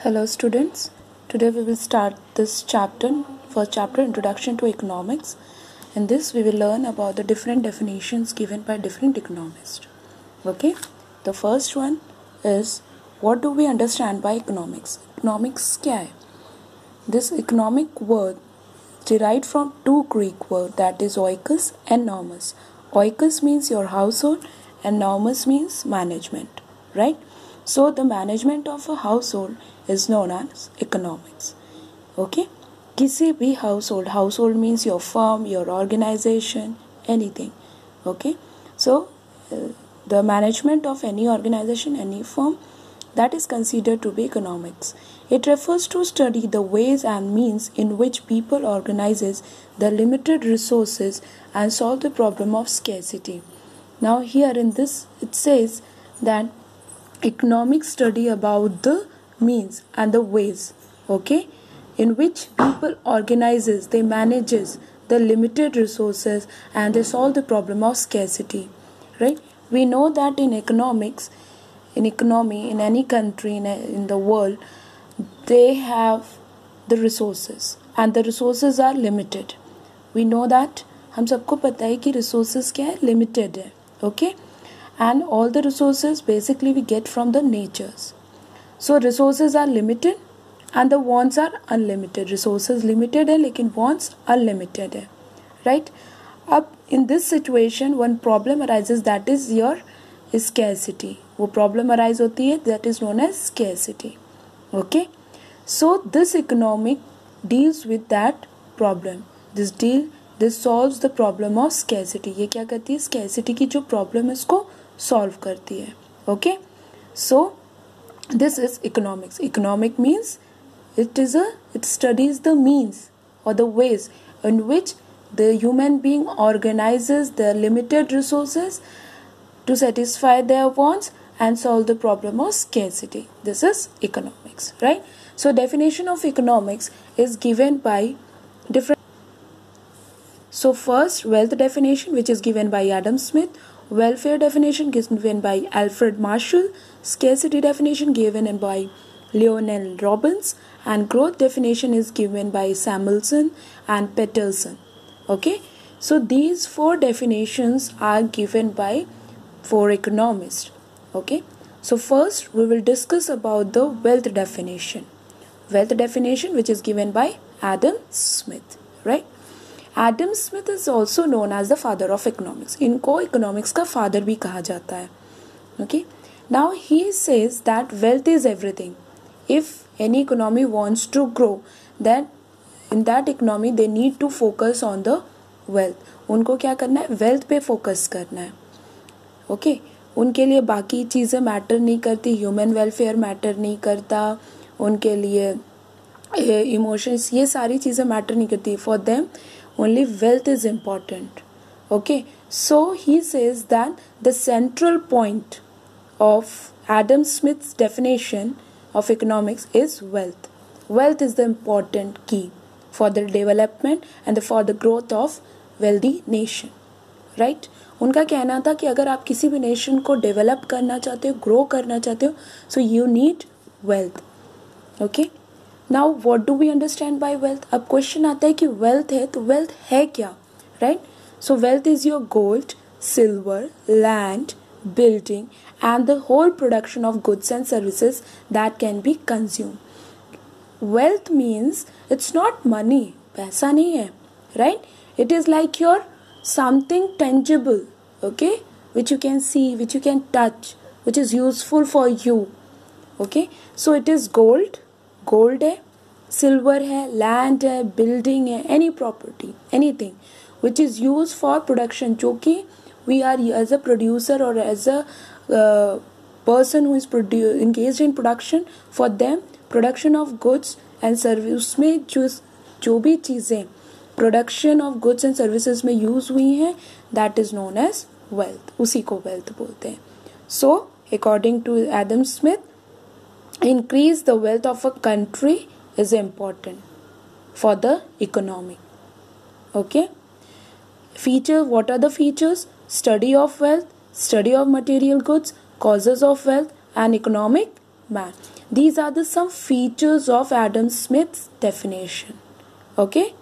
Hello students, today we will start this first chapter Introduction to Economics. In this we will learn about the different definitions given by different economists. Okay, the first one is what do we understand by economics? Economics क्या है? This economic word derived from two Greek words, that is oikos and nomos. Oikos means your household and nomos means management, right? So the management of a household is known as economics. Okay, किसी भी household means your firm, your organization, anything. Okay, so the management of any organization, any firm, that is considered to be economics. It refers to study the ways and means in which people organizes the limited resources and solve the problem of scarcity. Now here in this it says that economics study about the means and the ways, okay, in which people organizes, they manages the limited resources and they solve the problem of scarcity, right? We know that in economics, in economy, in any country in the world, they have the resources and the resources are limited. We know that, हम सबको पता है कि resources क्या है, limited है, okay, and all the resources basically we get from the natures. So resources are limited and the wants are unlimited. Resources limited है लेकिन wants unlimited है, right? अब in this situation one problem arises, that is your scarcity. वो problem arise होती है, that is known as scarcity. Okay, so this economic deals with that problem. This solves the problem of scarcity. ये क्या करती है? Scarcity की जो problem है उसको solve करती है. Okay, so this is economics. Economic means it studies the means or the ways in which the human being organizes their limited resources to satisfy their wants and solve the problem of scarcity. This is economics, right? So definition of economics is given by different. So first, wealth definition, which is given by Adam Smith. Welfare definition given by Alfred Marshall. Scarcity definition given by Lionel Robbins. And growth definition is given by Samuelson and Peterson. Okay, so these four definitions are given by four economists. Okay, so first we will discuss about the wealth definition. Wealth definition, which is given by Adam Smith, right? Adam Smith is also known as the father of economics. इनको economics का father भी कहा जाता है. Okay, now he says that wealth is everything. If any economy wants to grow, then in that economy they need to focus on the wealth. उनको क्या करना है? Wealth पे focus करना है. Okay, उनके लिए बाकी चीज़ें मैटर नहीं करती, ह्यूमन वेलफेयर मैटर नहीं करता, उनके लिए इमोशंस, ये सारी चीज़ें मैटर नहीं करती. For them only wealth is important. Okay, so he says that the central point of Adam Smith's definition of economics is wealth. Wealth is the important key for the development and for the growth of wealthy nation, right? उनका कहना था कि अगर आप किसी भी nation को develop करना चाहते हो, ग्रो करना चाहते हो, so you need wealth. Okay, now what do we understand by wealth? अब क्वेश्चन आता है कि वेल्थ है तो वेल्थ है क्या, right? So wealth is your gold, silver, land, building and the whole production of goods and services that can be consume. Wealth means it's not money, पैसा नहीं है, right? It is like your something tangible, okay, which you can see, which you can touch, which is useful for you. Okay, so it is gold है, silver है, land है, building है, any property, anything which is used for production, जो कि we are as a producer or as a person who is engaged in production, for them production of goods and service, उसमें जो भी चीज़ें production of goods and services में use हुई हैं, that is known as wealth. उसी को wealth बोलते हैं. So according to Adam Smith, increase the wealth of a country is important for the economy. Okay, what are the features? Study of wealth, study of material goods, causes of wealth and economic man. These are the some features of Adam Smith's definition. Okay,